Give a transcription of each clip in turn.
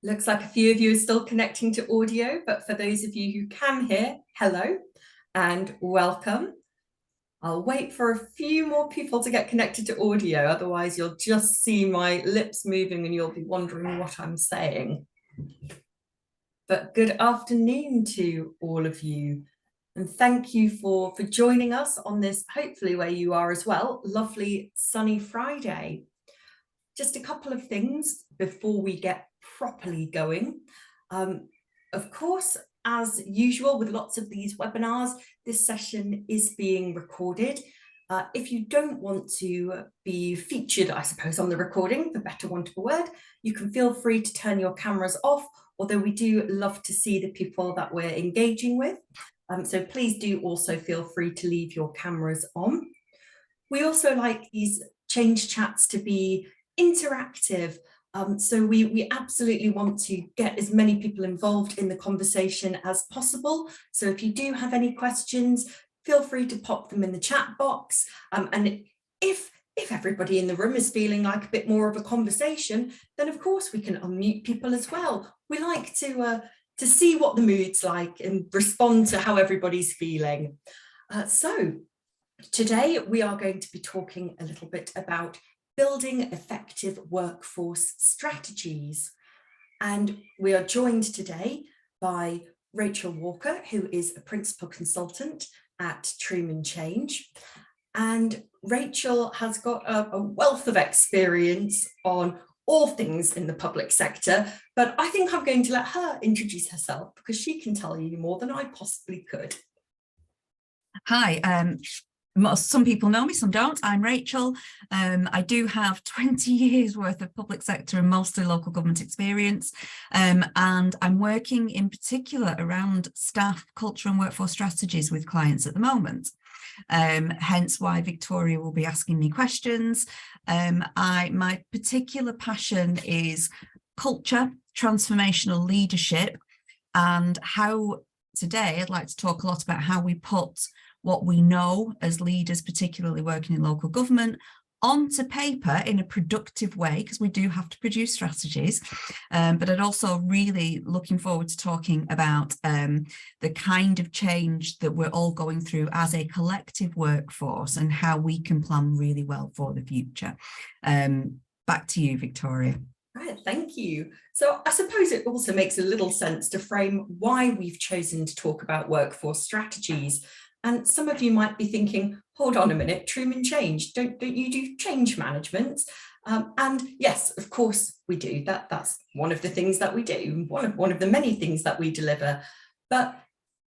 Looks like a few of you are still connecting to audio, but for those of you who can hear, hello and welcome. I'll wait for a few more people to get connected to audio, otherwise you'll just see my lips moving and you'll be wondering what I'm saying. But good afternoon to all of you. And thank you for joining us on this, hopefully where you are as well, lovely sunny Friday. Just a couple of things before we get properly going. Of course, as usual with lots of these webinars, this session is being recorded. If you don't want to be featured, I suppose, on the recording, for better want of a word, you can feel free to turn your cameras off, although we do love to see the people that we're engaging with. So please do also feel free to leave your cameras on. We also like these change chats to be interactive. So we absolutely want to get as many people involved in the conversation as possible. So if you do have any questions, feel free to pop them in the chat box. And if everybody in the room is feeling like a bit more of a conversation, then of course we can unmute people as well. We like to see what the mood's like and respond to how everybody's feeling. So today we are going to be talking a little bit about building effective workforce strategies. And we are joined today by Rachael Walker, who is a principal consultant at Trueman Change. And Rachael has got a wealth of experience on all things in the public sector, but I think I'm going to let her introduce herself because she can tell you more than I possibly could. Hi, some people know me, some don't. I'm Rachael. I do have 20 years worth of public sector and mostly local government experience. And I'm working in particular around staff, culture and workforce strategies with clients at the moment. Hence why Victoria will be asking me questions. My particular passion is culture, transformational leadership, and how today I'd like to talk a lot about how we put what we know as leaders, particularly working in local government, onto paper in a productive way, because we do have to produce strategies. But I'd also really looking forward to talking about the kind of change that we're all going through as a collective workforce and how we can plan really well for the future. Back to you, Victoria. Right, thank you. So I suppose it also makes a little sense to frame why we've chosen to talk about workforce strategies. And some of you might be thinking, hold on a minute, Trueman Change, don't you do change management? And yes, of course we do. That's one of the things that we do, one of the many things that we deliver. But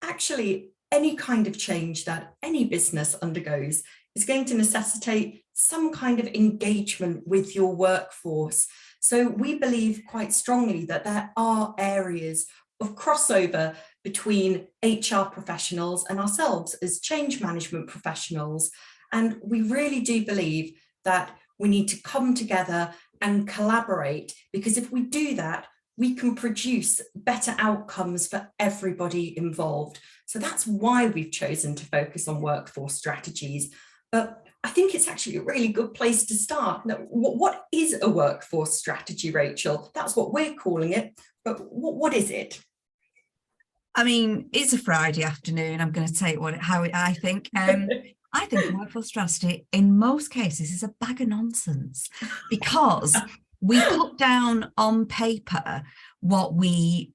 actually, any kind of change that any business undergoes is going to necessitate some kind of engagement with your workforce. So we believe quite strongly that there are areas of crossover between HR professionals and ourselves as change management professionals. And we really do believe that we need to come together and collaborate, because if we do that, we can produce better outcomes for everybody involved. So that's why we've chosen to focus on workforce strategies. But I think it's actually a really good place to start. Now, what is a workforce strategy, Rachael? That's what we're calling it, but what is it? I mean, it's a Friday afternoon. I'm going to take how I think. I think a workforce strategy in most cases is a bag of nonsense, because we put down on paper what we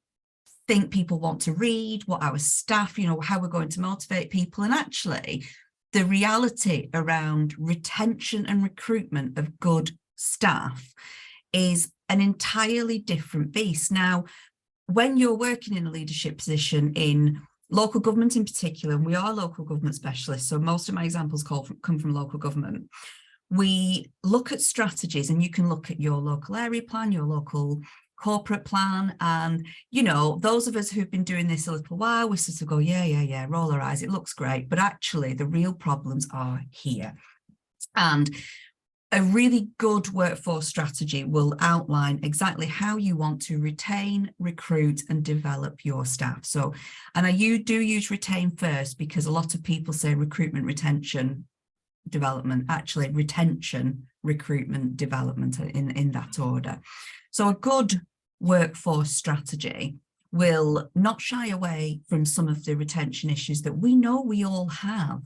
think people want to read, what our staff, how we're going to motivate people. And actually, the reality around retention and recruitment of good staff is an entirely different beast. Now, when you're working in a leadership position in local government in particular, and we are local government specialists, so most of my examples come from local government, we look at strategies, and you can look at your local area plan, your local corporate plan, and those of us who've been doing this a little while, we sort of go, yeah, roll our eyes, it looks great, but actually the real problems are here. And a really good workforce strategy will outline exactly how you want to retain, recruit, and develop your staff. So, and I do use retain first, because a lot of people say recruitment, retention, development. Actually, retention, recruitment, development in that order. So a good workforce strategy will not shy away from some of the retention issues that we know we all have.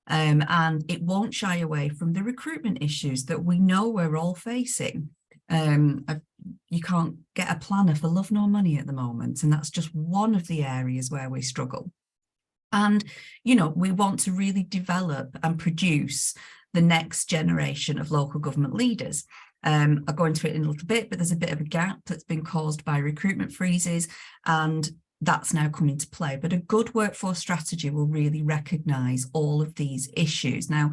And it won't shy away from the recruitment issues that we know we're all facing. You can't get a planner for love nor money at the moment, and that's just one of the areas where we struggle. And, you know, we want to really develop and produce the next generation of local government leaders. I'll go into it in a little bit, but there's a bit of a gap that's been caused by recruitment freezes, and that's now come into play. But a good workforce strategy will really recognise all of these issues. Now,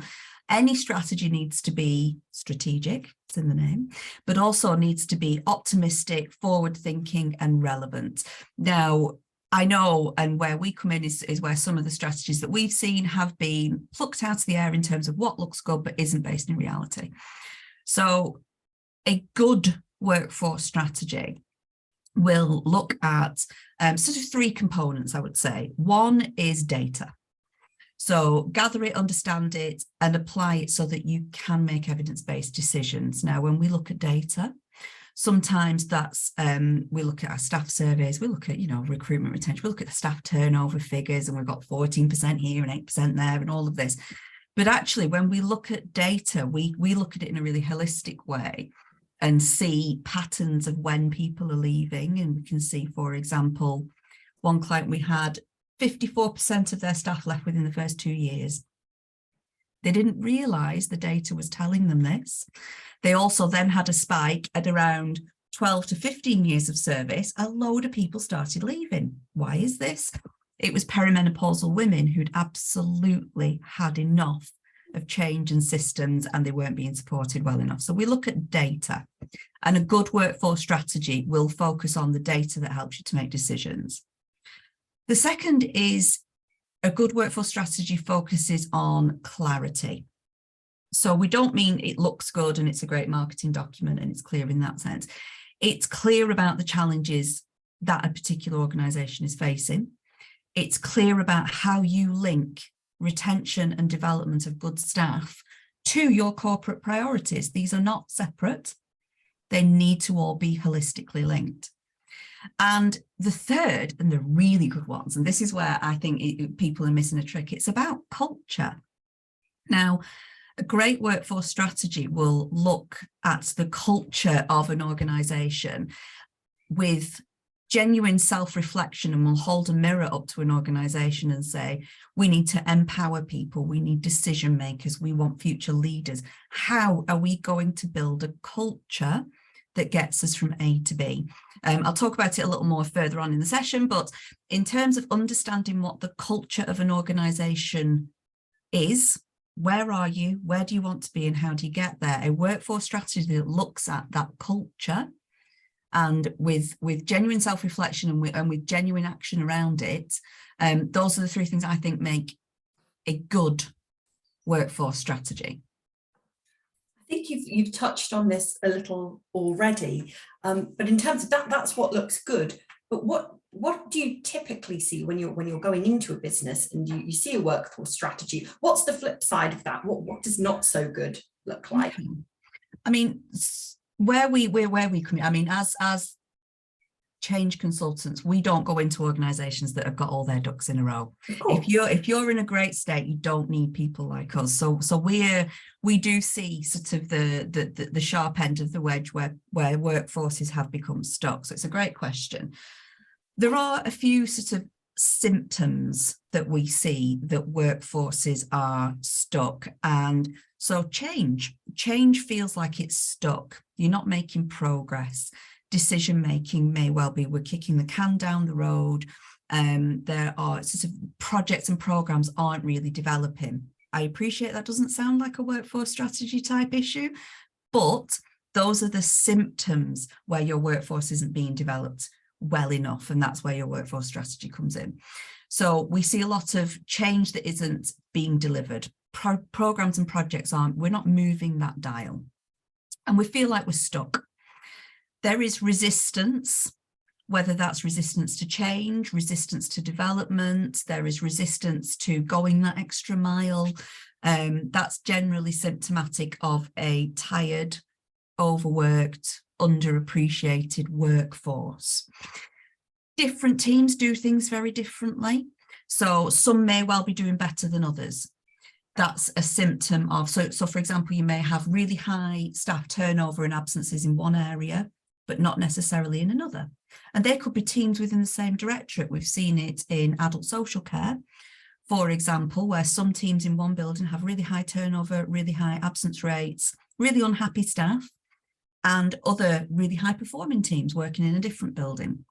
any strategy needs to be strategic, it's in the name, but also needs to be optimistic, forward-thinking and relevant. Now, I know, and where we come in is where some of the strategies that we've seen have been plucked out of the air in terms of what looks good but isn't based in reality. So a good workforce strategy will look at sort of three components, I would say. One is data. So gather it, understand it, and apply it so that you can make evidence-based decisions. Now, when we look at data, sometimes that's, we look at our staff surveys, we look at, you know, recruitment retention, we look at the staff turnover figures, and we've got 14% here and 8% there and all of this. But actually, when we look at data, we look at it in a really holistic way and see patterns of when people are leaving. And we can see, for example, one client we had, 54% of their staff left within the first 2 years. They didn't realise the data was telling them this. They also then had a spike at around 12 to 15 years of service. A load of people started leaving. Why is this? It was perimenopausal women who'd absolutely had enough of change and systems, and they weren't being supported well enough. So we look at data, and a good workforce strategy will focus on the data that helps you to make decisions. The second is a good workforce strategy focuses on clarity. So we don't mean it looks good and it's a great marketing document and it's clear in that sense. It's clear about the challenges that a particular organisation is facing. It's clear about how you link retention and development of good staff to your corporate priorities. These are not separate. They need to all be holistically linked. And the third, and the really good ones, and this is where I think people are missing a trick, it's about culture. Now, a great workforce strategy will look at the culture of an organisation with genuine self-reflection, and will hold a mirror up to an organisation and say, we need to empower people, we need decision makers, we want future leaders. How are we going to build a culture that gets us from A to B? I'll talk about it a little more further on in the session, but in terms of understanding what the culture of an organisation is, where are you, where do you want to be, and how do you get there? A workforce strategy that looks at that culture and with genuine self-reflection and with genuine action around it, those are the three things I think make a good workforce strategy. I think you've touched on this a little already, but in terms of that, that's what looks good. But what do you typically see when you're going into a business and you see a workforce strategy? What's the flip side of that? What does not so good look like? I mean, where we come in, I mean, as change consultants, we don't go into organizations that have got all their ducks in a row. If you're in a great state, you don't need people like us. So we do see sort of the sharp end of the wedge where workforces have become stuck. So it's a great question. There are a few sort of symptoms that we see that workforces are stuck. And so change feels like it's stuck. You're not making progress. Decision making may well be, we're kicking the can down the road. There are sort of projects and programs aren't really developing. I appreciate that doesn't sound like a workforce strategy type issue, but those are the symptoms where your workforce isn't being developed well enough, and that's where your workforce strategy comes in. So we see a lot of change that isn't being delivered. Programs and projects we're not moving that dial, and we feel like we're stuck. There is resistance, whether that's resistance to change, resistance to development, there is resistance to going that extra mile. That's generally symptomatic of a tired, overworked, underappreciated workforce. Different teams do things very differently. So some may well be doing better than others. That's a symptom of, so for example, you may have really high staff turnover and absences in one area, but not necessarily in another. And there could be teams within the same directorate. We've seen it in adult social care, for example, where some teams in one building have really high turnover, really high absence rates, really unhappy staff, and other really high performing teams working in a different building.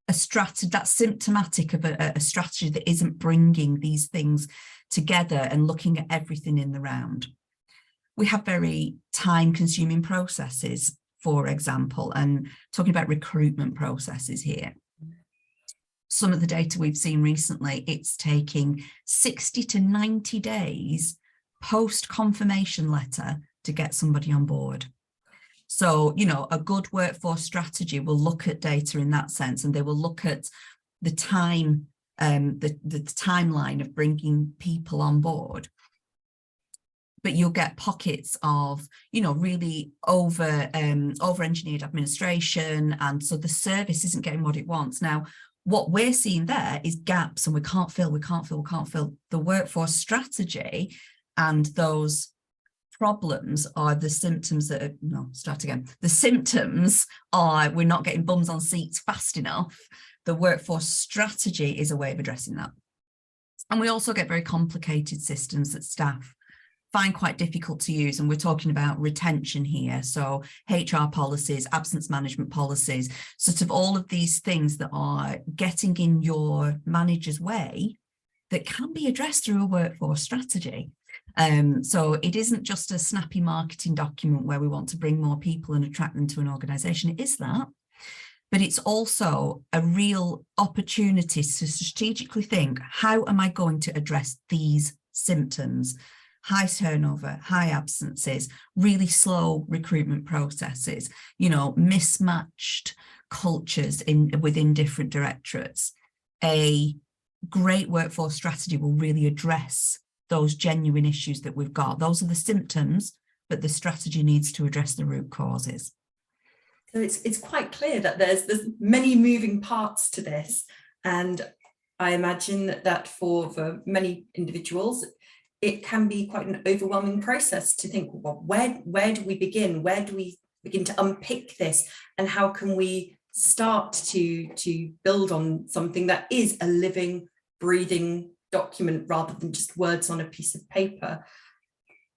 A strategy that's symptomatic of a strategy that isn't bringing these things together and looking at everything in the round. We have very time-consuming processes, for example, and talking about recruitment processes here. Some of the data we've seen recently, it's taking 60 to 90 days post-confirmation letter to get somebody on board. So, you know, a good workforce strategy will look at data in that sense, and they will look at the time, the timeline of bringing people on board. But you'll get pockets of, you know, really over-engineered administration, and so the service isn't getting what it wants. Now, what we're seeing there is gaps, and we can't fill the workforce strategy, and those problems are the symptoms that are, no, start again. The symptoms are we're not getting bums on seats fast enough. The workforce strategy is a way of addressing that. And we also get very complicated systems that staff find quite difficult to use. And we're talking about retention here. So HR policies, absence management policies, sort of all of these things that are getting in your manager's way that can be addressed through a workforce strategy. So it isn't just a snappy marketing document where we want to bring more people and attract them to an organization. It is that, but it's also a real opportunity to strategically think, how am I going to address these symptoms? High turnover, high absences, really slow recruitment processes, you know, mismatched cultures within different directorates. A great workforce strategy will really address those genuine issues that we've got. Those are the symptoms, but the strategy needs to address the root causes. So it's quite clear that there's many moving parts to this, and I imagine that for many individuals, it can be quite an overwhelming process to think, well, where do we begin? Where do we begin to unpick this? And how can we start to build on something that is a living, breathing document rather than just words on a piece of paper?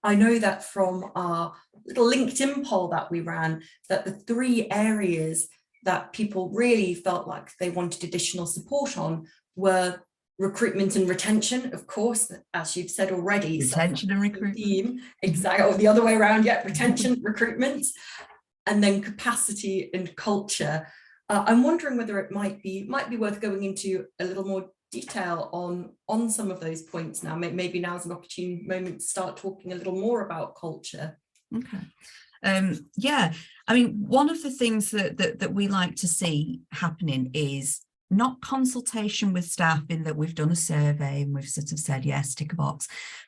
I know that from our little LinkedIn poll that we ran, that the 3 areas that people really felt like they wanted additional support on were recruitment and retention, of course, as you've said already. Retention and recruitment. Exactly, or the other way around, yeah, retention, recruitment, and then capacity and culture. I'm wondering whether it might be worth going into a little more detail on some of those points now. Maybe now's an opportune moment to start talking a little more about culture. Okay. Yeah, I mean, one of the things that we like to see happening is not consultation with staff in that we've done a survey and we've sort of said, yes, tick a box,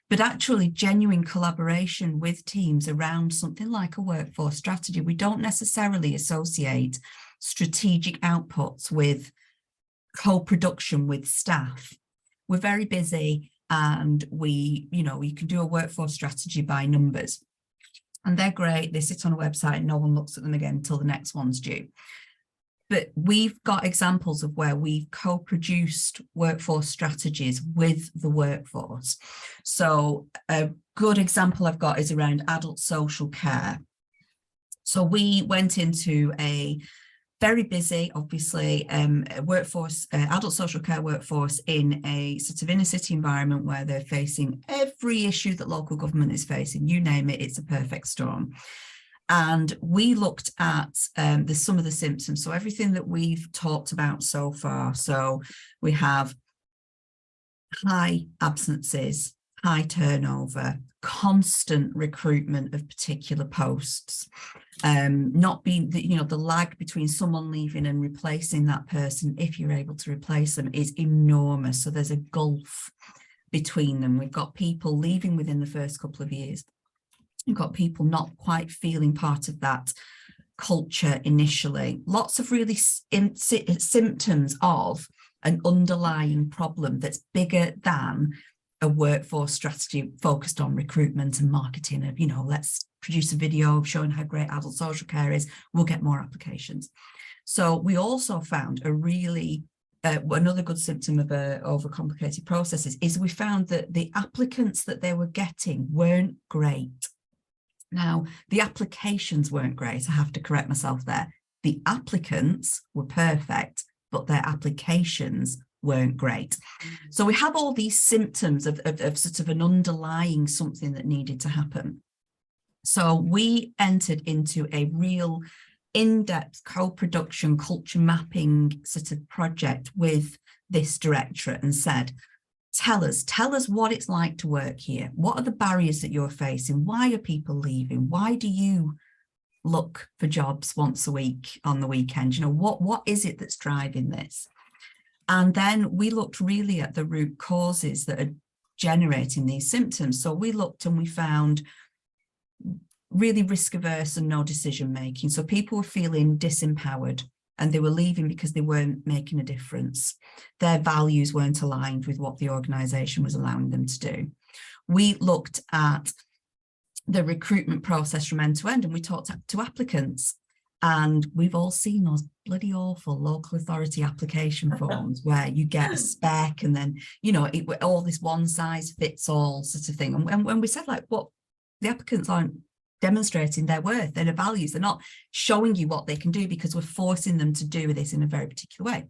but actually genuine collaboration with teams around something like a workforce strategy. We don't necessarily associate strategic outputs with co-production with staff. We're very busy, and we, you know, you can do a workforce strategy by numbers, and they're great. They sit on a website and no one looks at them again until the next one's due. But we've got examples of where we've co-produced workforce strategies with the workforce. So a good example I've got is around adult social care. So we went into a very busy, obviously, workforce, adult social care workforce in a sort of inner city environment where they're facing every issue that local government is facing. You name it, it's a perfect storm. And we looked at some of the symptoms. So everything that we've talked about so far. So we have high absences, high turnover, constant recruitment of particular posts, not being, the lag between someone leaving and replacing that person, if you're able to replace them, is enormous. So there's a gulf between them. We've got people leaving within the first couple of years You've got people not quite feeling part of that culture initially. Lots of really symptoms of an underlying problem that's bigger than a workforce strategy focused on recruitment and marketing of, you know, let's produce a video showing how great adult social care is, we'll get more applications. So we also found a really another good symptom of overcomplicated processes is we found that the applicants that they were getting weren't great. Now, the applications weren't great. I have to correct myself there. The applicants were perfect, but their applications weren't great. So we have all these symptoms of sort of an underlying something that needed to happen. So we entered into a real in-depth co-production culture mapping sort of project with this directorate and said, tell us what it's like to work here. What are the barriers that you're facing? Why are people leaving? Why do you look for jobs once a week on the weekend? You know, what is it that's driving this? And then we looked really at the root causes that are generating these symptoms. So we looked and we found really risk averse and no decision making. So people were feeling disempowered and they were leaving because they weren't making a difference. Their values weren't aligned with what the organisation was allowing them to do. We looked at the recruitment process from end to end and we talked to applicants. And we've all seen those bloody awful local authority application forms where you get a spec and then, you know, all this one size fits all sort of thing. And when we said, like, what, the applicants aren't demonstrating their worth, their values, they're not showing you what they can do because we're forcing them to do this in a very particular way.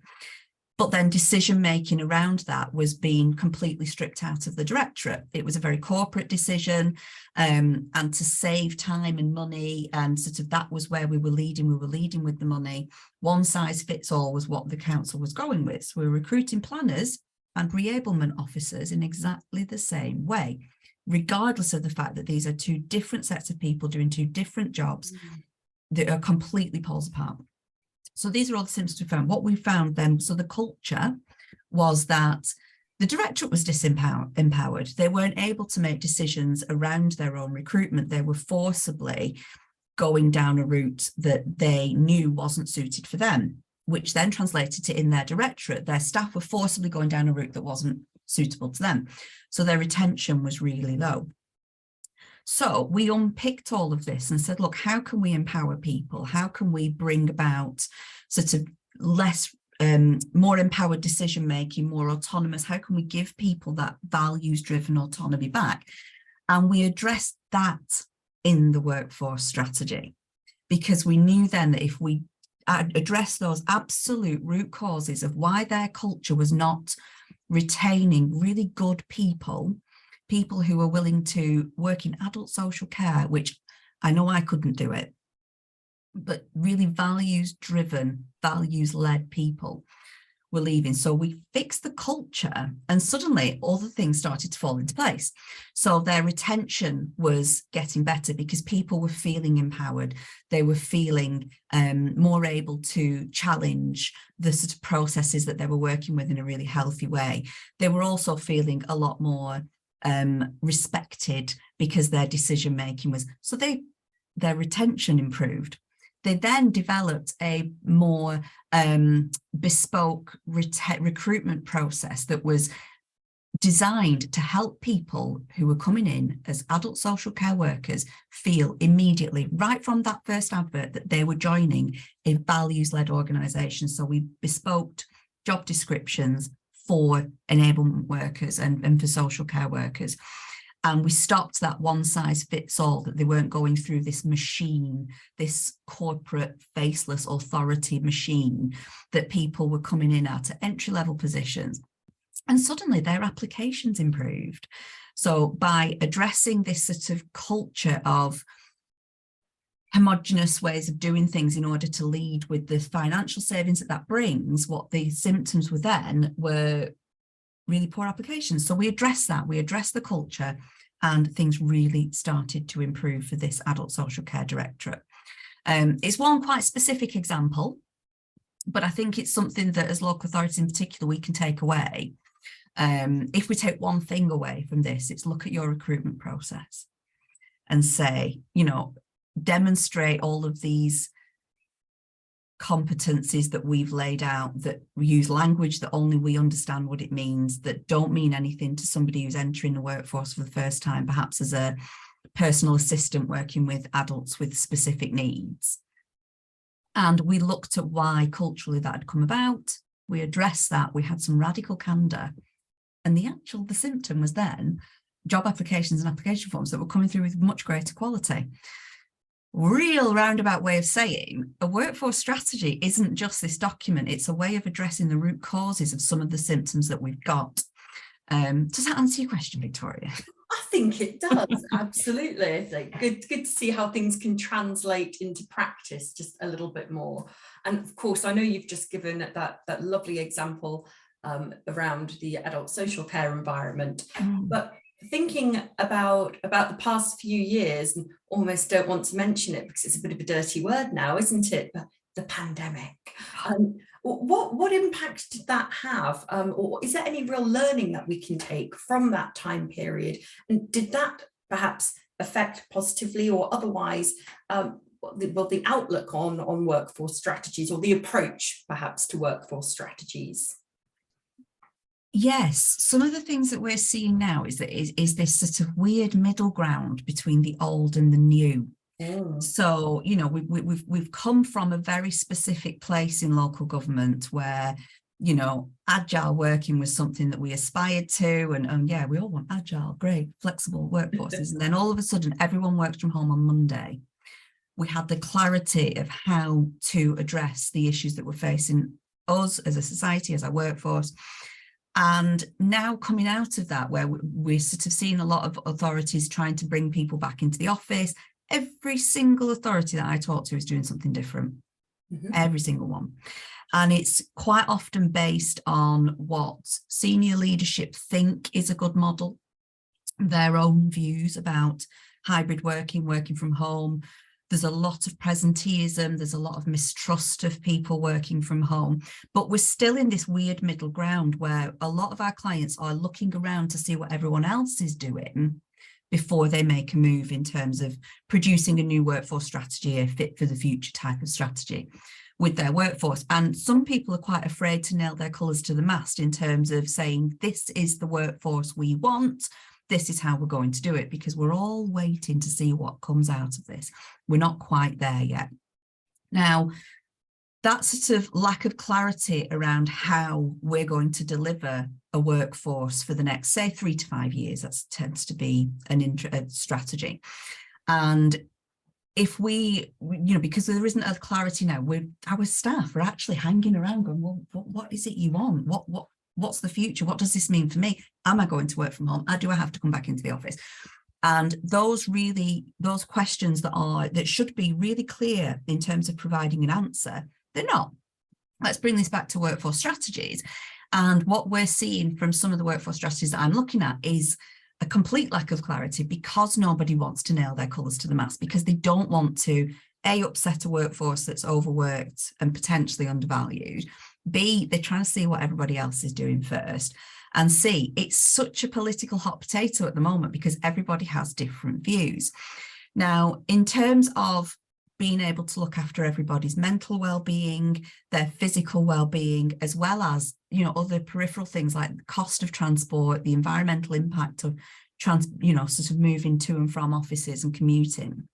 But then decision making around that was being completely stripped out of the directorate. It was a very corporate decision, and to save time and money, and sort of that was where we were leading. We were leading with the money. One size fits all was what the council was going with. So we were recruiting planners and reablement officers in exactly the same way, regardless of the fact that these are two different sets of people doing two different jobs that are completely poles apart. So these are all the symptoms we found. What we found then, so the culture was that the directorate was disempowered. They weren't able to make decisions around their own recruitment. They were forcibly going down a route that they knew wasn't suited for them, which then translated to in their directorate, their staff were forcibly going down a route that wasn't suitable to them. So their retention was really low. So we unpicked all of this and said, look, how can we empower people? How can we bring about sort of more empowered decision making, more autonomous? How can we give people that values driven autonomy back? And we addressed that in the workforce strategy, because we knew then that if we address those absolute root causes of why their culture was not retaining really good people who were willing to work in adult social care, which I know I couldn't do it, but really values-driven, values-led people were leaving. So we fixed the culture and suddenly all the things started to fall into place. So their retention was getting better because people were feeling empowered. They were feeling more able to challenge the sort of processes that they were working with in a really healthy way. They were also feeling a lot more respected because their decision making was, so their retention improved. They then developed a more bespoke recruitment process that was designed to help people who were coming in as adult social care workers feel immediately, right from that first advert, that they were joining a values-led organisation. So we bespoke job descriptions for enablement workers and for social care workers. And we stopped that one size fits all, that they weren't going through this machine, this corporate faceless authority machine that people were coming in at entry-level positions. And suddenly their applications improved. So by addressing this sort of culture of homogenous ways of doing things in order to lead with the financial savings that brings, what the symptoms were then were really poor applications. So we addressed that, we addressed the culture, and things really started to improve for this adult social care directorate. It's one quite specific example, but I think it's something that as local authorities in particular, we can take away. If we take one thing away from this, it's look at your recruitment process. and say, you know, demonstrate all of these competencies that we've laid out, that we use language that only we understand what it means, that don't mean anything to somebody who's entering the workforce for the first time, perhaps as a personal assistant working with adults with specific needs. And we looked at why culturally that had come about. We addressed that. We had some radical candor. And the symptom was then job applications and application forms that were coming through with much greater quality. Real roundabout way of saying a workforce strategy isn't just this document, it's a way of addressing the root causes of some of the symptoms that we've got. Does that answer your question, Victoria? I think it does, absolutely. It's like good to see how things can translate into practice just a little bit more. And of course, I know you've just given that lovely example around the adult social care environment, but thinking about the past few years, and almost don't want to mention it because it's a bit of a dirty word now, isn't it? But the pandemic. What impact did that have? Or is there any real learning that we can take from that time period? And did that perhaps affect positively or otherwise the outlook on workforce strategies, or the approach perhaps to workforce strategies? Yes, some of the things that we're seeing now is this sort of weird middle ground between the old and the new. So, you know, we've come from a very specific place in local government where, you know, agile working was something that we aspired to, and yeah, we all want agile, great, flexible workforces. And then all of a sudden, everyone works from home on Monday. We had the clarity of how to address the issues that were facing us as a society, as a workforce. And now coming out of that, where we're sort of seeing a lot of authorities trying to bring people back into the office. Every single authority that I talk to is doing something different, every single one. And it's quite often based on what senior leadership think is a good model, their own views about hybrid working from home. There's a lot of presenteeism, there's a lot of mistrust of people working from home, but we're still in this weird middle ground where a lot of our clients are looking around to see what everyone else is doing before they make a move in terms of producing a new workforce strategy, a fit for the future type of strategy with their workforce. And some people are quite afraid to nail their colours to the mast in terms of saying, this is the workforce we want, this is how we're going to do it, because we're all waiting to see what comes out of this. We're not quite there yet. Now, that sort of lack of clarity around how we're going to deliver a workforce for the next, say, 3 to 5 years, that tends to be a strategy. And if we, you know, because there isn't a clarity now, our staff are actually hanging around going, well, what is it you want? What's the future? What does this mean for me? Am I going to work from home? Do I have to come back into the office? And those questions that should be really clear in terms of providing an answer, they're not. Let's bring this back to workforce strategies. And what we're seeing from some of the workforce strategies that I'm looking at is a complete lack of clarity, because nobody wants to nail their colours to the mast, because they don't want to, A, upset a workforce that's overworked and potentially undervalued. B, they're trying to see what everybody else is doing first. And C, it's such a political hot potato at the moment because everybody has different views. Now, in terms of being able to look after everybody's mental well-being, their physical well-being, as well as, you know, other peripheral things like the cost of transport, the environmental impact of sort of moving to and from offices and commuting.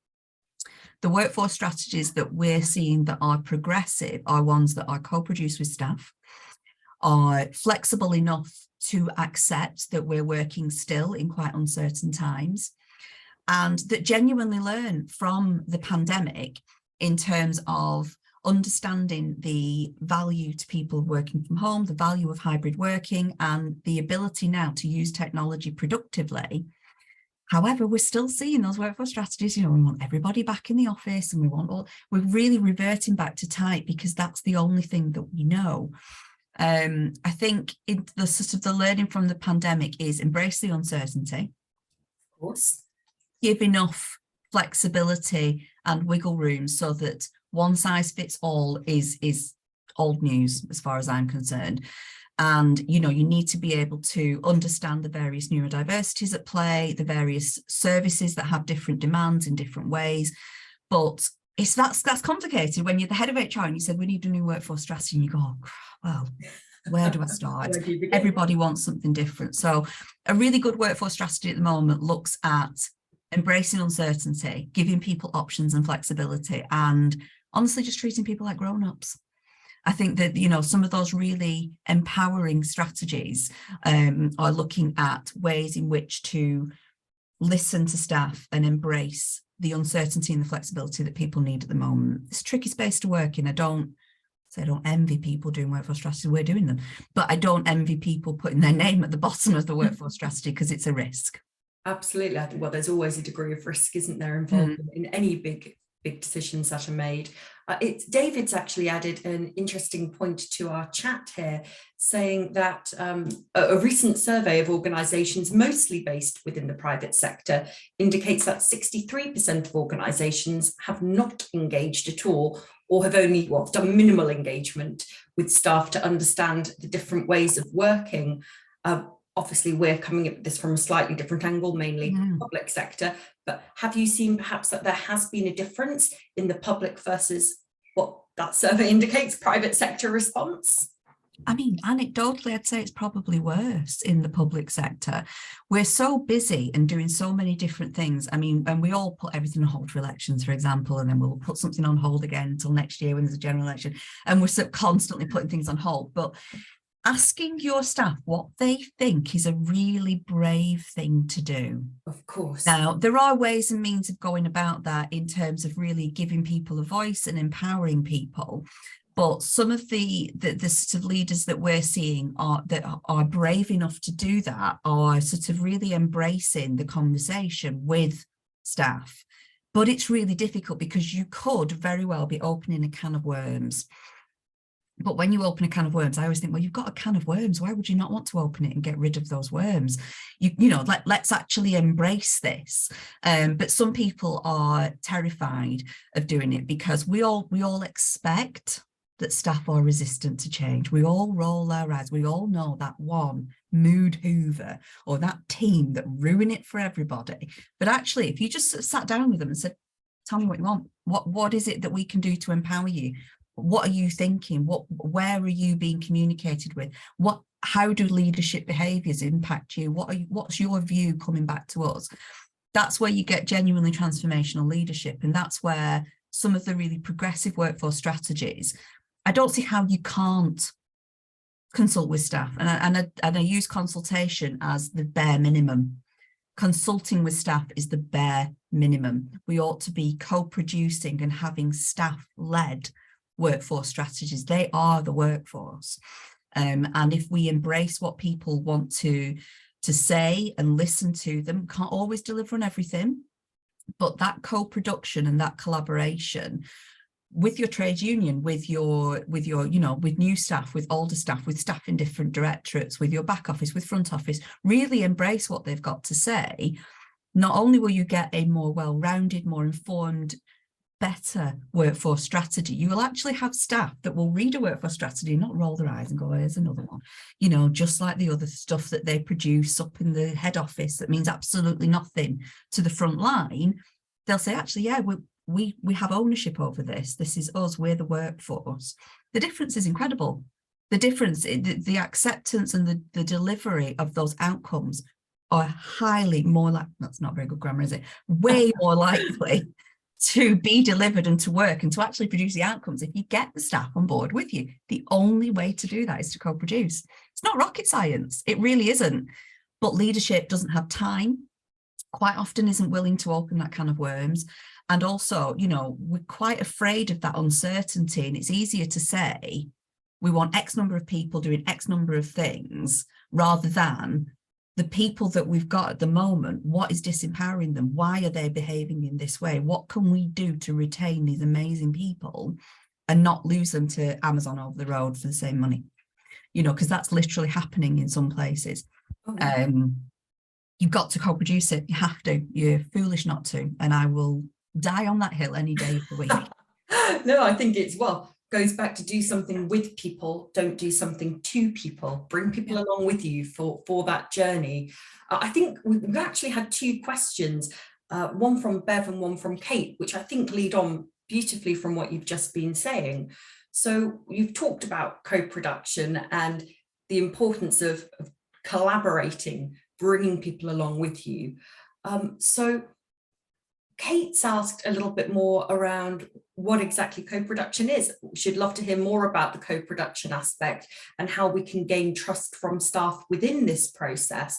The workforce strategies that we're seeing that are progressive are ones that are co-produced with staff, are flexible enough to accept that we're working still in quite uncertain times, and that genuinely learn from the pandemic in terms of understanding the value to people working from home, the value of hybrid working, and the ability now to use technology productively. However, we're still seeing those workforce strategies, you know, we want everybody back in the office, and we're really reverting back to type because that's the only thing that we know. I think the sort of the learning from the pandemic is embrace the uncertainty. Of course. Give enough flexibility and wiggle room so that one size fits all is old news as far as I'm concerned. And, you know, you need to be able to understand the various neurodiversities at play, the various services that have different demands in different ways. But that's complicated when you're the head of HR and you said, we need a new workforce strategy, and you go, oh, well, where do I start? Where do you begin? Everybody wants something different. So a really good workforce strategy at the moment looks at embracing uncertainty, giving people options and flexibility, and honestly just treating people like grown-ups. I think that, you know, some of those really empowering strategies are looking at ways in which to listen to staff and embrace the uncertainty and the flexibility that people need at the moment. It's a tricky space to work in. I don't envy people doing workforce strategy. We're doing them, but I don't envy people putting their name at the bottom of the workforce strategy because it's a risk. Absolutely. I think, well, there's always a degree of risk, isn't there, involved in any big decisions that are made. David's actually added an interesting point to our chat here, saying that a recent survey of organisations mostly based within the private sector indicates that 63% of organisations have not engaged at all, or have only done minimal engagement with staff to understand the different ways of working. Obviously, we're coming at this from a slightly different angle, mainly public sector, but have you seen perhaps that there has been a difference in the public versus what that survey indicates, private sector response? I mean, anecdotally, I'd say it's probably worse in the public sector. We're so busy and doing so many different things. I mean, and we all put everything on hold for elections, for example, and then we'll put something on hold again until next year when there's a general election, and we're constantly putting things on hold. But asking your staff what they think is a really brave thing to do. Of course. Now, there are ways and means of going about that in terms of really giving people a voice and empowering people. But some of the sort of leaders that we're seeing that are brave enough to do that are sort of really embracing the conversation with staff. But it's really difficult because you could very well be opening a can of worms. But when you open a can of worms, I always think, well, you've got a can of worms. Why would you not want to open it and get rid of those worms? You know, let's actually embrace this. But some people are terrified of doing it because we all expect that staff are resistant to change. We all roll our eyes. We all know that one mood hoover or that team that ruin it for everybody. But actually, if you just sat down with them and said, tell me what you want, what is it that we can do to empower you? What are you thinking? Where are you being communicated with? How do leadership behaviours impact you? What's your view coming back to us? That's where you get genuinely transformational leadership. And that's where some of the really progressive workforce strategies, I don't see how you can't consult with staff. And I use consultation as the bare minimum. Consulting with staff is the bare minimum. We ought to be co-producing and having staff-led workforce strategies. They are the workforce. And if we embrace what people want to say and listen to them, can't always deliver on everything, but that co-production and that collaboration with your trade union, with your, you know, with new staff, with older staff, with staff in different directorates, with your back office, with front office, really embrace what they've got to say. Not only will you get a more well-rounded, more informed, better workforce strategy, you will actually have staff that will read a workforce strategy, not roll their eyes and go, oh, here's another one, you know, just like the other stuff that they produce up in the head office that means absolutely nothing to the front line. They'll say, actually, yeah, we have ownership over this. This is us, we're the workforce. The difference is incredible. The difference, the acceptance and the delivery of those outcomes are highly more like, that's not very good grammar, is it? Way more likely to be delivered and to work and to actually produce the outcomes if you get the staff on board with you. The only way to do that is to co-produce. It's not rocket science, it really isn't. But leadership doesn't have time, quite often isn't willing to open that can of worms. And also, you know, we're quite afraid of that uncertainty, and it's easier to say we want X number of people doing X number of things rather than the people that we've got at the moment. What is disempowering them? Why are they behaving in this way? What can we do to retain these amazing people and not lose them to Amazon over the road for the same money? You know, because that's literally happening in some places. You've got to co-produce it. You have to. You're foolish not to. And I will die on that hill any day of the week. No, I think it's, well, goes back to do something with people, don't do something to people. Bring people along with you for that journey. I think we've actually had two questions, one from Bev and one from Kate, which I think lead on beautifully from what you've just been saying. So you've talked about co-production and the importance of collaborating, bringing people along with you. So Kate's asked a little bit more around what exactly co-production is. She'd love to hear more about the co-production aspect and how we can gain trust from staff within this process.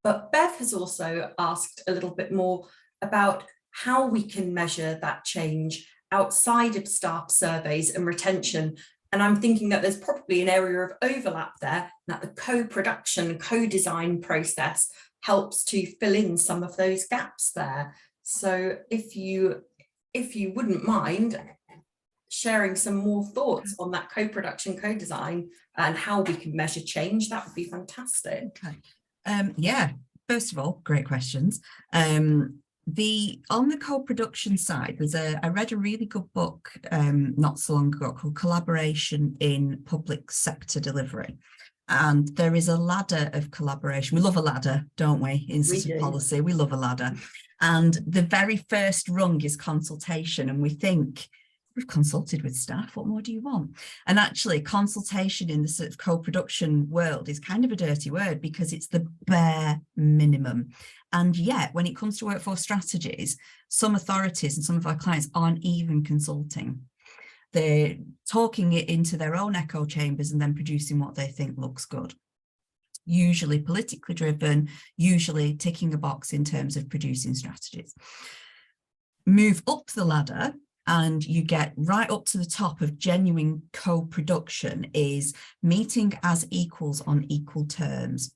But Bev has also asked a little bit more about how we can measure that change outside of staff surveys and retention. And I'm thinking that there's probably an area of overlap there, that the co-production, co-design process helps to fill in some of those gaps there. So if you wouldn't mind sharing some more thoughts on that co-production, co-design and how we can measure change, that would be fantastic. Okay. Yeah, first of all, great questions. On the co-production side, I read a really good book not so long ago called Collaboration in Public Sector Delivery. And there is a ladder of collaboration. We love a ladder, don't we? In city policy, we love a ladder. And the very first rung is consultation. And we think, we've consulted with staff, what more do you want? And actually, consultation in the sort of co-production world is kind of a dirty word because it's the bare minimum. And yet, when it comes to workforce strategies, some authorities and some of our clients aren't even consulting. They're talking it into their own echo chambers and then producing what they think looks good. Usually politically driven, usually ticking a box in terms of producing strategies. Move up the ladder and you get right up to the top of genuine co-production is meeting as equals on equal terms.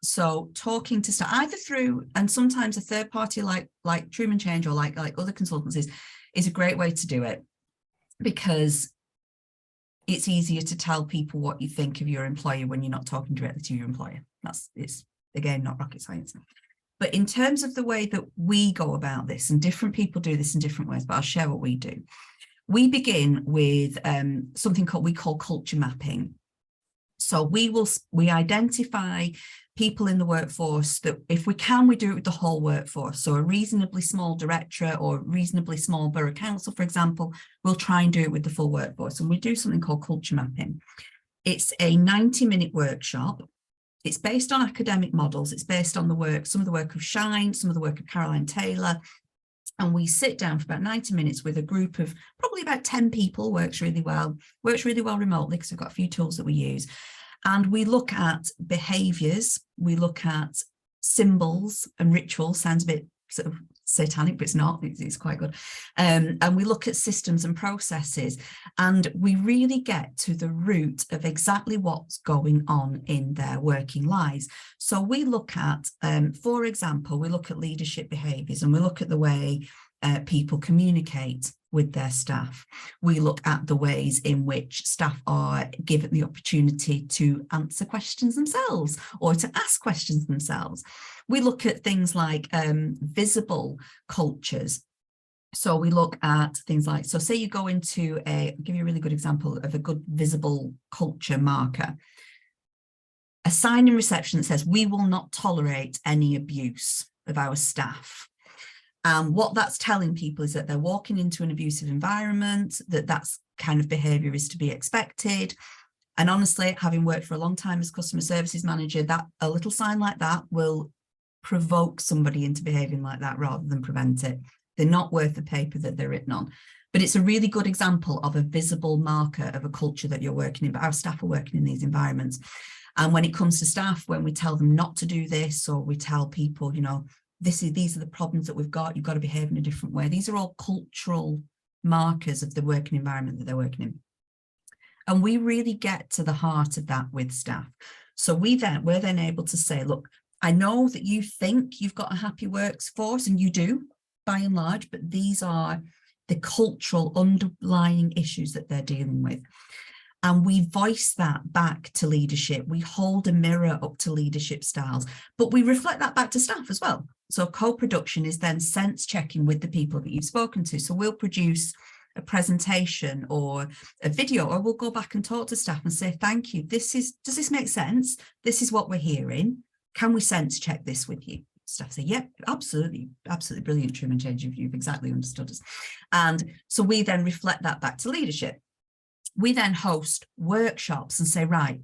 So talking to staff either through, and sometimes a third party like Trueman Change or like other consultancies is a great way to do it, because it's easier to tell people what you think of your employer when you're not talking directly to your employer. It's again, not rocket science. But in terms of the way that we go about this, and different people do this in different ways, but I'll share what we do. We begin with something we call culture mapping. So we identify people in the workforce that if we can, we do it with the whole workforce. So a reasonably small directorate or reasonably small borough council, for example, we'll try and do it with the full workforce. And we do something called culture mapping. It's a 90-minute workshop. It's based on academic models. It's based on some of the work of Shine, some of the work of Caroline Taylor. And we sit down for about 90 minutes with a group of probably about 10 people, works really well remotely because we've got a few tools that we use. And we look at behaviours, we look at symbols and rituals, sounds a bit sort of satanic, but it's not, it's quite good. And we look at systems and processes, and we really get to the root of exactly what's going on in their working lives. So we look at, for example, we look at leadership behaviours and we look at the way people communicate with their staff. We look at the ways in which staff are given the opportunity to answer questions themselves or to ask questions themselves. We look at things like visible cultures. So we look at things like, so say you go into I'll give you a really good example of a good visible culture marker. A sign in reception that says, "We will not tolerate any abuse of our staff." And what that's telling people is that they're walking into an abusive environment, that's kind of behaviour is to be expected. And honestly, having worked for a long time as customer services manager, that a little sign like that will provoke somebody into behaving like that rather than prevent it. They're not worth the paper that they're written on. But it's a really good example of a visible marker of a culture that you're working in, but our staff are working in these environments. And when it comes to staff, when we tell them not to do this, or we tell people, you know, these are the problems that we've got, you've got to behave in a different way. These are all cultural markers of the working environment that they're working in. And we really get to the heart of that with staff. So we're then able to say, look, I know that you think you've got a happy workforce, and you do by and large, but these are the cultural underlying issues that they're dealing with. And we voice that back to leadership. We hold a mirror up to leadership styles, but we reflect that back to staff as well. So co-production is then sense checking with the people that you've spoken to. So we'll produce a presentation or a video, or we'll go back and talk to staff and say, thank you. Does this make sense? This is what we're hearing. Can we sense check this with you? Staff say, yep, absolutely, absolutely brilliant, Trueman Change, you've exactly understood us. And so we then reflect that back to leadership. We then host workshops and say, right,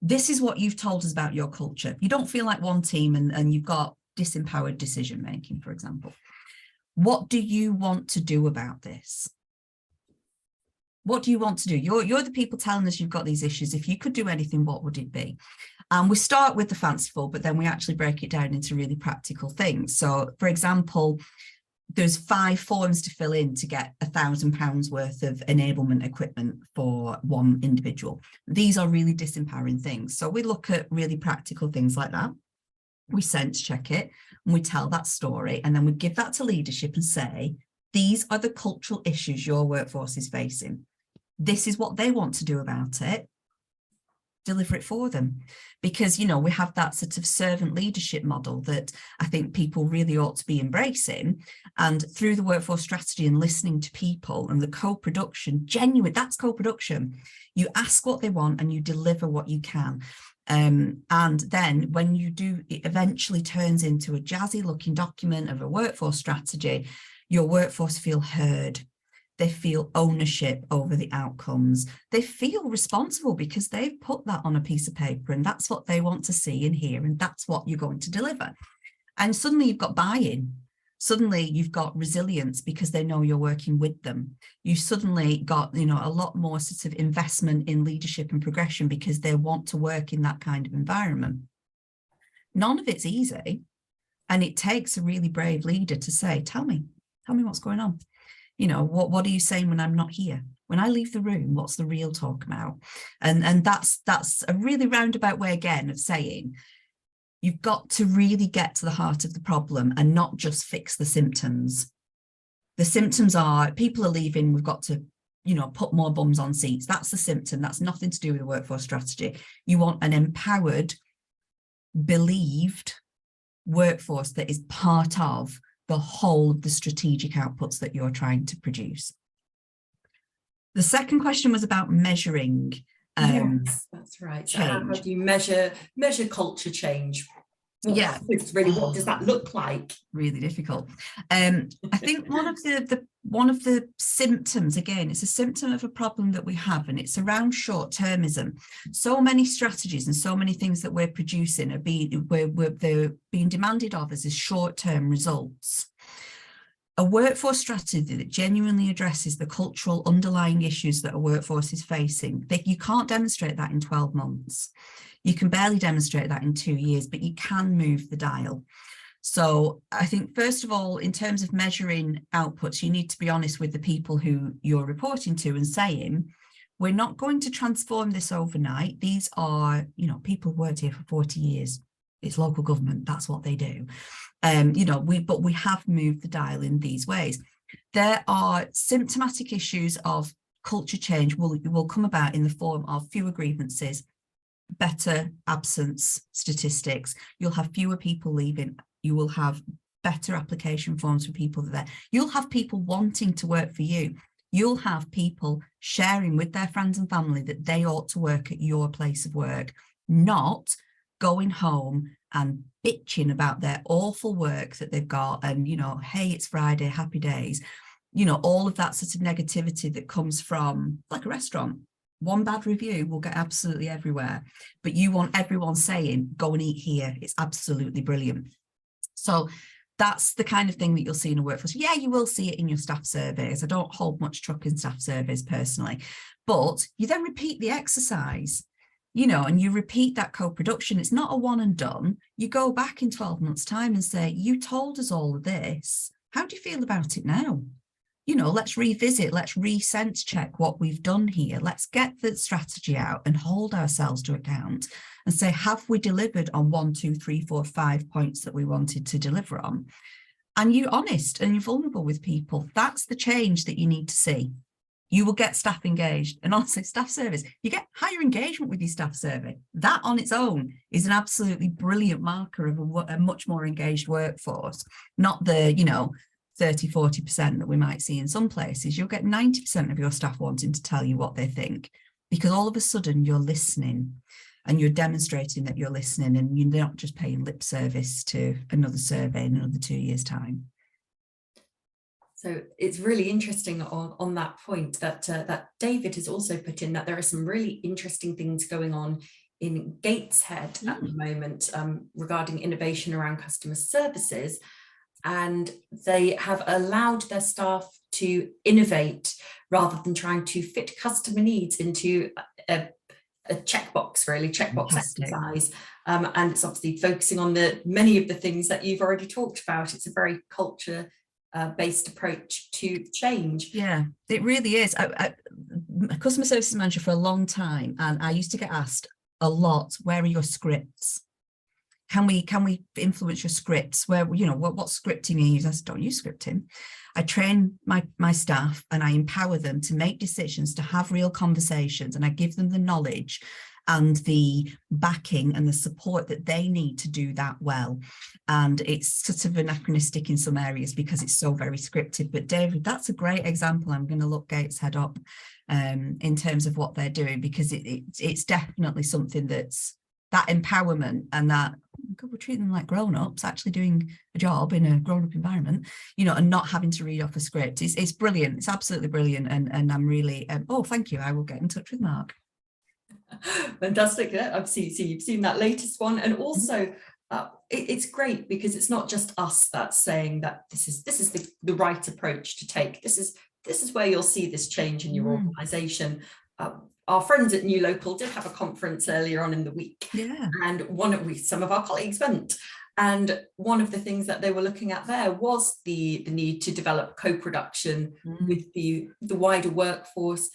this is what you've told us about your culture. You don't feel like one team and you've got disempowered decision making, for example. What do you want to do about this? What do you want to do? You're the people telling us you've got these issues. If you could do anything, what would it be? And we start with the fanciful, but then we actually break it down into really practical things. So, for example, there's 5 forms to fill in to get £1,000 worth of enablement equipment for one individual. These are really disempowering things. So we look at really practical things like that. We sense check it and we tell that story, and then we give that to leadership and say, these are the cultural issues your workforce is facing. This is what they want to do about it. Deliver it for them. Because, you know, we have that sort of servant leadership model that I think people really ought to be embracing. And through the workforce strategy and listening to people and the co-production, genuine, that's co-production. You ask what they want and you deliver what you can. And then when you do, it eventually turns into a jazzy looking document of a workforce strategy. Your workforce feel heard. They feel ownership over the outcomes. They feel responsible because they've put that on a piece of paper and that's what they want to see and hear, and that's what you're going to deliver. And suddenly you've got buy-in. Suddenly you've got resilience because they know you're working with them. You suddenly got, you know, a lot more sort of investment in leadership and progression because they want to work in that kind of environment. None of it's easy. And it takes a really brave leader to say, tell me what's going on. You know, what are you saying when I'm not here? When I leave the room, what's the real talk about? And that's a really roundabout way again of saying, you've got to really get to the heart of the problem and not just fix the symptoms. The symptoms are people are leaving, we've got to, you know, put more bums on seats. That's the symptom. That's nothing to do with the workforce strategy. You want an empowered, believed workforce that is part of the whole of the strategic outputs that you're trying to produce. The second question was about measuring. Yes, that's right. So how do you measure culture change? Yeah, it's really, what does that look like? Really difficult. I think one of the symptoms, again, it's a symptom of a problem that we have, and it's around short-termism. So many strategies and so many things that we're producing are they're being demanded of us as short-term results. A workforce strategy that genuinely addresses the cultural underlying issues that a workforce is facing, you can't demonstrate that in 12 months. You can barely demonstrate that in 2 years, but you can move the dial. So I think, first of all, in terms of measuring outputs, you need to be honest with the people who you're reporting to and saying, we're not going to transform this overnight. These are, you know, people who've worked here for 40 years. It's local government. That's what they do. You know, but we have moved the dial in these ways. There are symptomatic issues of culture change will come about in the form of fewer grievances, better absence statistics. You'll have fewer people leaving. You will have better application forms for people that are there. You'll have people wanting to work for you. You'll have people sharing with their friends and family that they ought to work at your place of work, not going home and bitching about their awful work that they've got and, you know, hey, it's Friday, happy days. You know, all of that sort of negativity that comes from, like a restaurant. One bad review will get absolutely everywhere, but you want everyone saying, go and eat here. It's absolutely brilliant. So that's the kind of thing that you'll see in a workforce. Yeah, you will see it in your staff surveys. I don't hold much truck in staff surveys personally, but you then repeat the exercise, you know, and you repeat that co-production. It's not a one and done. You go back in 12 months' time and say, you told us all of this. How do you feel about it now? You know, let's revisit, let's re-sense check what we've done here. Let's get the strategy out and hold ourselves to account and say, have we delivered on 1, 2, 3, 4, 5 points that we wanted to deliver on? And you're honest and you're vulnerable with people. That's the change that you need to see. You will get staff engaged. And honestly, staff service, you get higher engagement with your staff survey. That on its own is an absolutely brilliant marker of a much more engaged workforce, not the, you know, 30–40% that we might see in some places, you'll get 90% of your staff wanting to tell you what they think, because all of a sudden you're listening and you're demonstrating that you're listening, and you're not just paying lip service to another survey in another 2 years' time. So it's really interesting on that point that that David has also put in that there are some really interesting things going on in Gateshead at the moment regarding innovation around customer services, and they have allowed their staff to innovate rather than trying to fit customer needs into a checkbox, really, checkbox exercise. And it's obviously focusing on many of the things that you've already talked about. It's a very culture based approach to change. Yeah, it really is. I'm a customer services manager for a long time, and I used to get asked a lot, where are your scripts? Can we influence your scripts? Where, you know, what scripting you use? I said, don't use scripting. I train my staff and I empower them to make decisions, to have real conversations, and I give them the knowledge and the backing and the support that they need to do that well. And it's sort of anachronistic in some areas because it's so very scripted. But David, that's a great example. I'm going to look Gateshead up in terms of what they're doing, because it's definitely something that's that empowerment and that, God, we're treating them like grown-ups, actually doing a job in a grown-up environment, you know, and not having to read off a script. It's brilliant. It's absolutely brilliant. And I'm really, oh, thank you. I will get in touch with Mark. Fantastic. Yeah, I've seen, so you've seen that latest one, and also it's great because it's not just us that's saying that this is the right approach to take. This is where you'll see this change in your organisation. Our friends at New Local did have a conference earlier on in the week, and some of our colleagues went. And one of the things that they were looking at there was the need to develop co-production with the wider workforce,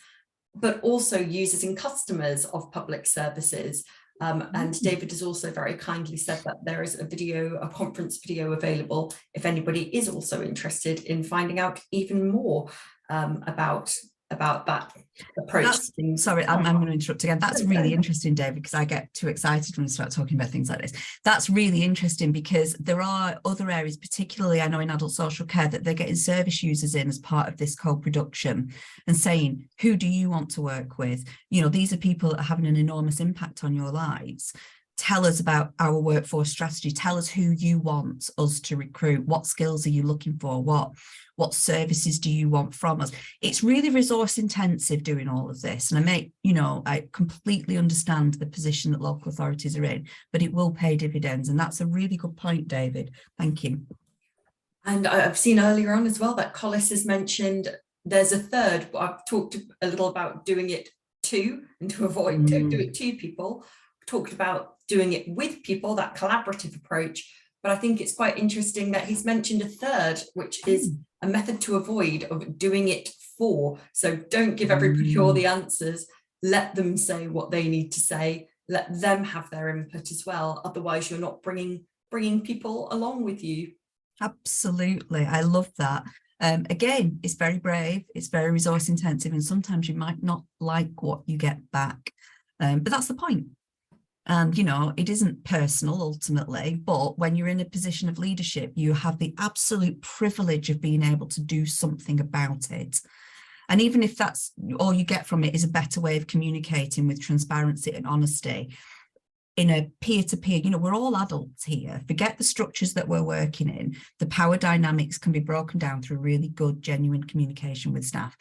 but also users and customers of public services. And David has also very kindly said that there is a conference video available if anybody is also interested in finding out even more about that approach. Sorry, I'm going to interrupt again. That's really interesting, David, because I get too excited when I start talking about things like this. That's really interesting because there are other areas, particularly I know in adult social care, that they're getting service users in as part of this co-production and saying, who do you want to work with? You know, these are people that are having an enormous impact on your lives. Tell us about our workforce strategy. Tell us who you want us to recruit. What skills are you looking for? What services do you want from us? It's really resource intensive doing all of this. And I completely understand the position that local authorities are in, but it will pay dividends. And that's a really good point, David. Thank you. And I've seen earlier on as well that Collis has mentioned there's a third. I've talked a little about doing it to avoid do it to people. Talked about doing it with people, that collaborative approach. But I think it's quite interesting that he's mentioned a third, which is a method to avoid of doing it for. So don't give everybody all the answers. Let them say what they need to say. Let them have their input as well. Otherwise, you're not bringing people along with you. Absolutely. I love that. Again, it's very brave. It's very resource intensive. And sometimes you might not like what you get back. But that's the point. And, you know, it isn't personal ultimately, but when you're in a position of leadership, you have the absolute privilege of being able to do something about it. And even if that's all you get from it is a better way of communicating with transparency and honesty in a peer-to-peer, you know, we're all adults here. Forget the structures that we're working in. The power dynamics can be broken down through really good, genuine communication with staff.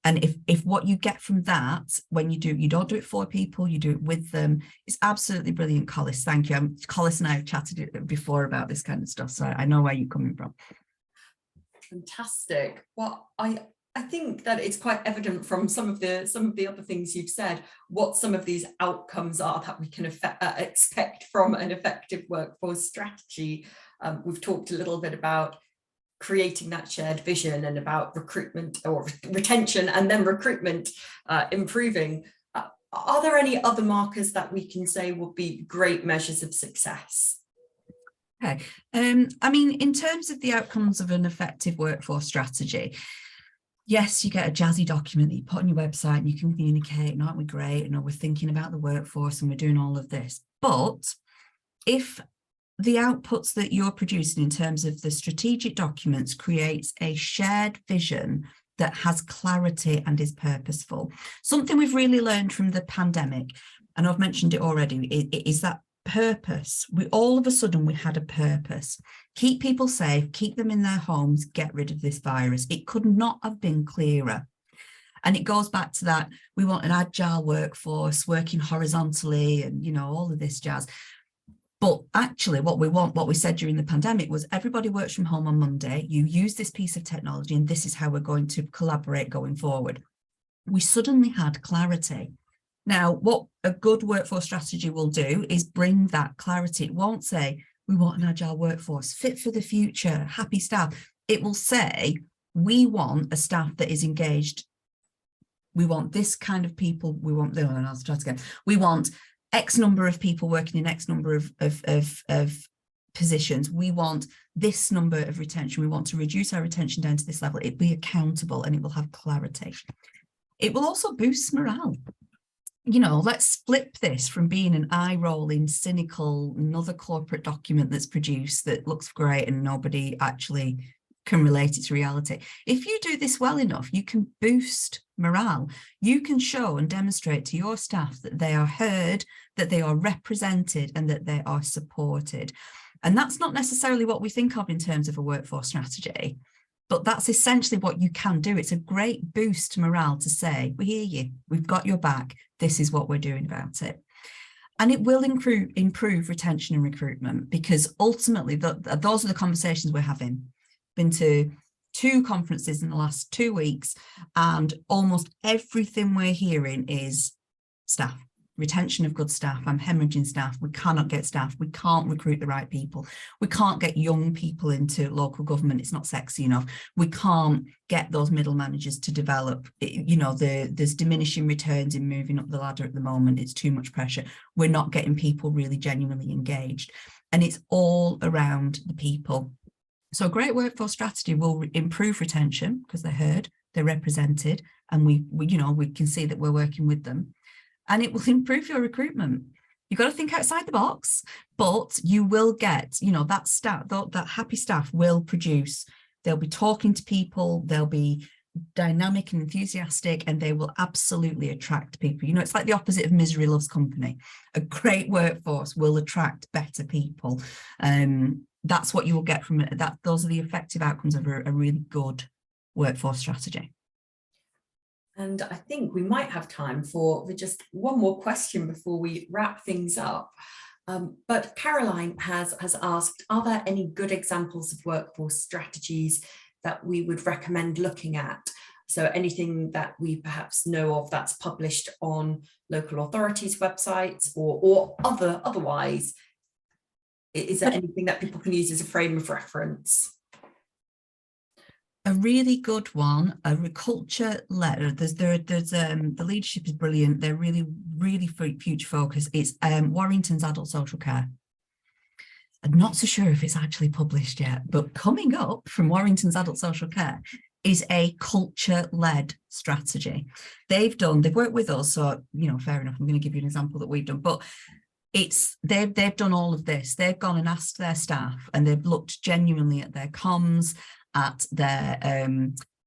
And if what you get from that, when you don't do it for people, you do it with them, it's absolutely brilliant, Collis. Thank you. Collis and I have chatted before about this kind of stuff, so I know where you're coming from. Fantastic. Well, I think that it's quite evident from some of the other things you've said, what some of these outcomes are that we can expect from an effective workforce strategy. We've talked a little bit about creating that shared vision and about recruitment or retention and then recruitment improving. Are there any other markers that we can say would be great measures of success? Okay, I mean, in terms of the outcomes of an effective workforce strategy, yes, you get a jazzy document that you put on your website and you can communicate, and aren't we great? You know, we're thinking about the workforce and we're doing all of this. But if the outputs that you're producing in terms of the strategic documents creates a shared vision that has clarity and is purposeful. Something we've really learned from the pandemic, and I've mentioned it already, is that purpose. All of a sudden we had a purpose. Keep people safe, keep them in their homes, get rid of this virus. It could not have been clearer. And it goes back to that, we want an agile workforce working horizontally and, you know, all of this jazz. But actually what we said during the pandemic was everybody works from home on Monday, you use this piece of technology and this is how we're going to collaborate going forward. We suddenly had clarity. Now, what a good workforce strategy will do is bring that clarity. It won't say, we want an agile workforce, fit for the future, happy staff. It will say, we want a staff that is engaged. We want this kind of people. We want, I'll start again. We want X number of people working in X number of positions. We want this number of retention. We want to reduce our retention down to this level. It'll be accountable and it will have clarity. It will also boost morale. You know, let's flip this from being an eye-rolling, cynical, another corporate document that's produced that looks great and nobody actually can relate it to reality. If you do this well enough, you can boost morale. You can show and demonstrate to your staff that they are heard, that they are represented, and that they are supported. And that's not necessarily what we think of in terms of a workforce strategy, but that's essentially what you can do. It's a great boost to morale to say, we hear you, we've got your back, this is what we're doing about it. And it will improve retention and recruitment, because ultimately those are the conversations we're having. Been to 2 conferences in the last 2 weeks, and almost everything we're hearing is staff, retention of good staff. I'm hemorrhaging staff. We cannot get staff. We can't recruit the right people. We can't get young people into local government. It's not sexy enough. We can't get those middle managers to develop. You know, there's diminishing returns in moving up the ladder at the moment. It's too much pressure. We're not getting people really genuinely engaged. And it's all around the people. So a great workforce strategy will improve retention because they're heard, they're represented, and we can see that we're working with them. And it will improve your recruitment. You've got to think outside the box, but you will get, you know, that happy staff will produce, they'll be talking to people, they'll be dynamic and enthusiastic, and they will absolutely attract people. You know, it's like the opposite of misery loves company. A great workforce will attract better people. That's what you will get from it. Those are the effective outcomes of a really good workforce strategy. And I think we might have time for just one more question before we wrap things up. But Caroline has asked, are there any good examples of workforce strategies that we would recommend looking at? So anything that we perhaps know of that's published on local authorities' websites or otherwise. Is there anything that people can use as a frame of reference? A really good one, a culture letter. The leadership is brilliant. They're really future focused. It's Warrington's Adult Social Care. I'm not so sure if it's actually published yet, but coming up from Warrington's Adult Social Care is a culture-led strategy. They've worked with us, so you know, fair enough. I'm going to give you an example that we've done, but they've done all of this. They've gone and asked their staff, and they've looked genuinely at their comms, at their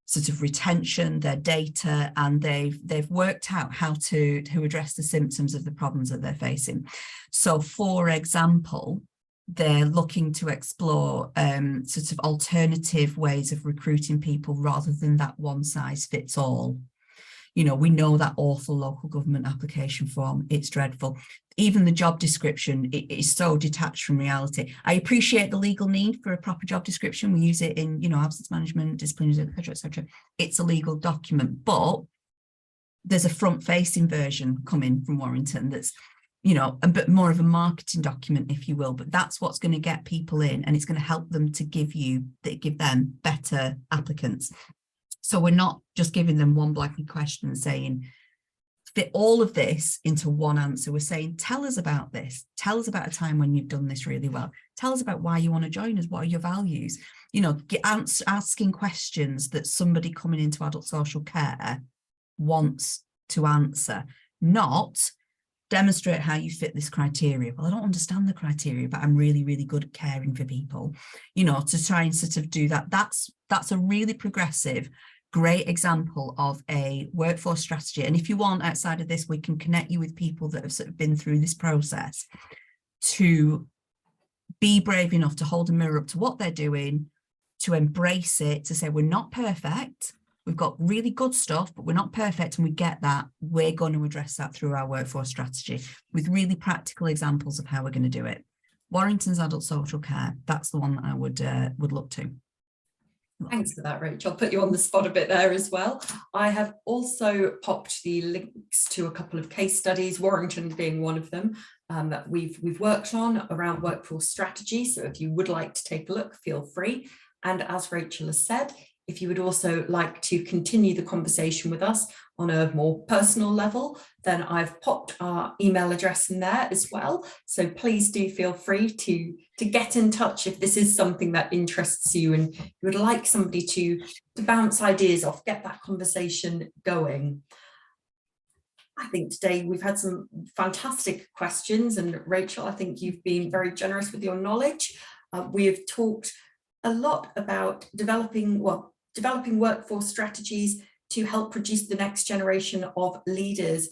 sort of retention, their data, and they've worked out how to address the symptoms of the problems that they're facing. So, for example, they're looking to explore sort of alternative ways of recruiting people rather than that one size fits all. You know, we know that awful local government application form, it's dreadful. Even the job description, it is so detached from reality. I appreciate the legal need for a proper job description. We use it in, you know, absence management, disciplinaries, et cetera, et cetera. It's a legal document, but there's a front-facing version coming from Warrington that's, you know, a bit more of a marketing document, if you will, but that's what's going to get people in, and it's going to help them to give them better applicants. So we're not just giving them one blanket question and saying, fit all of this into one answer. We're saying, tell us about this. Tell us about a time when you've done this really well. Tell us about why you want to join us. What are your values? You know, asking questions that somebody coming into adult social care wants to answer, not demonstrate how you fit this criteria. Well, I don't understand the criteria, but I'm really, really good at caring for people, you know, to try and sort of do that. That's a really progressive, great example of a workforce strategy. And if you want, outside of this, we can connect you with people that have sort of been through this process to be brave enough to hold a mirror up to what they're doing, to embrace it, to say, we're not perfect. We've got really good stuff, but we're not perfect, and we get that. We're going to address that through our workforce strategy with really practical examples of how we're going to do it. Warrington's Adult Social Care, that's the one that I would look to. Thanks for that, Rachel. I'll put you on the spot a bit there as well. I have also popped the links to a couple of case studies, Warrington being one of them, that we've worked on around workforce strategy. So if you would like to take a look, feel free. And as Rachel has said, if you would also like to continue the conversation with us on a more personal level, then I've popped our email address in there as well. So please do feel free to get in touch if this is something that interests you and you would like somebody to bounce ideas off, get that conversation going. I think today we've had some fantastic questions, and Rachel, I think you've been very generous with your knowledge. We have talked a lot about developing workforce strategies to help produce the next generation of leaders.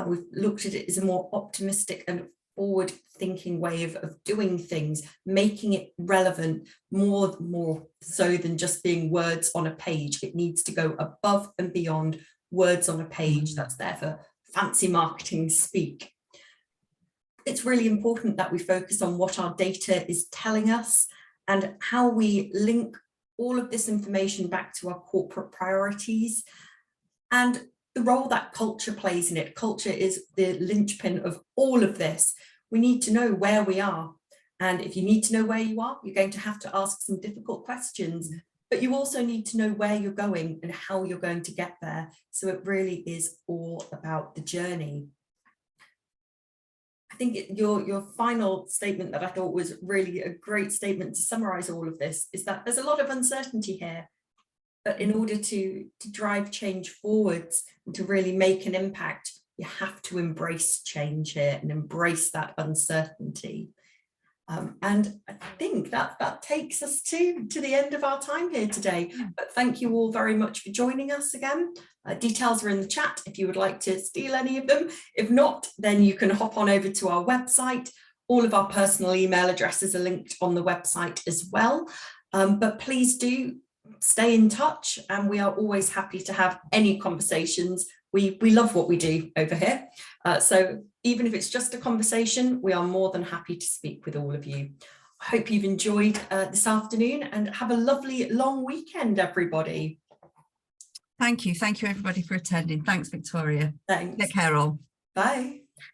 We've looked at it as a more optimistic and forward-thinking way of doing things, making it relevant more so than just being words on a page. It needs to go above and beyond words on a page. That's there for fancy marketing speak. It's really important that we focus on what our data is telling us and how we link all of this information back to our corporate priorities and the role that culture plays in it. Culture is the linchpin of all of this. We need to know where we are. And if you need to know where you are, you're going to have to ask some difficult questions, but you also need to know where you're going and how you're going to get there. So it really is all about the journey. I think your final statement that I thought was really a great statement to summarize all of this is that there's a lot of uncertainty here, but in order to drive change forwards and to really make an impact, you have to embrace change here and embrace that uncertainty. And I think that takes us to the end of our time here today. But thank you all very much for joining us again. Details are in the chat if you would like to steal any of them. If not, then you can hop on over to our website. All of our personal email addresses are linked on the website as well. But please do stay in touch, and we are always happy to have any conversations. We love what we do over here. So even if it's just a conversation, we are more than happy to speak with all of you. I hope you've enjoyed this afternoon, and have a lovely long weekend, everybody. Thank you. Thank you, everybody, for attending. Thanks, Victoria. Thanks. Take care all. Bye.